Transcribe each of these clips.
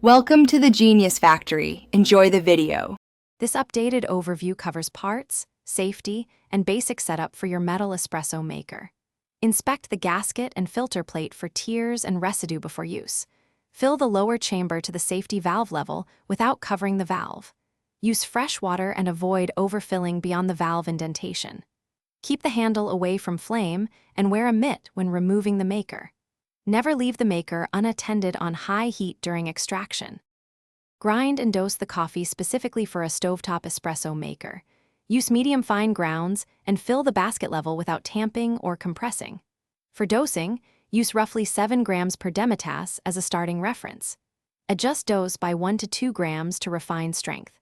Welcome to the Genius Factory. Enjoy the video. This updated overview covers parts, safety, and basic setup for your metal espresso maker. Inspect the gasket and filter plate for tears and residue before use. Fill the lower chamber to the safety valve level without covering the valve. Use fresh water and avoid overfilling beyond the valve indentation. Keep the handle away from flame and wear a mitt when removing the maker. Never leave the maker unattended on high heat during extraction. Grind and dose the coffee specifically for a stovetop espresso maker. Use medium-fine grounds and fill the basket level without tamping or compressing. For dosing, use roughly 7 grams per demitasse as a starting reference. Adjust dose by 1 to 2 grams to refine strength.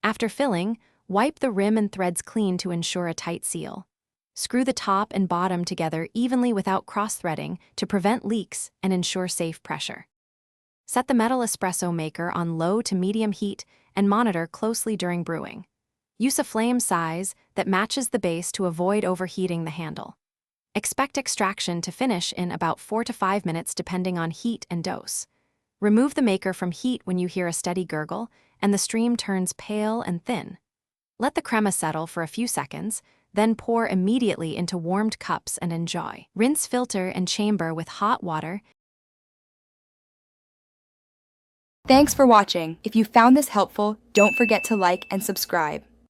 After filling, wipe the rim and threads clean to ensure a tight seal. Screw the top and bottom together evenly without cross-threading to prevent leaks and ensure safe pressure. Set the metal espresso maker on low to medium heat and monitor closely during brewing. Use a flame size that matches the base to avoid overheating the handle. Expect extraction to finish in about 4 to 5 minutes depending on heat and dose. Remove the maker from heat when you hear a steady gurgle and the stream turns pale and thin. Let the crema settle for a few seconds, then pour immediately into warmed cups and enjoy. Rinse filter and chamber with hot water. Thanks for watching. If you found this helpful, don't forget to like and subscribe.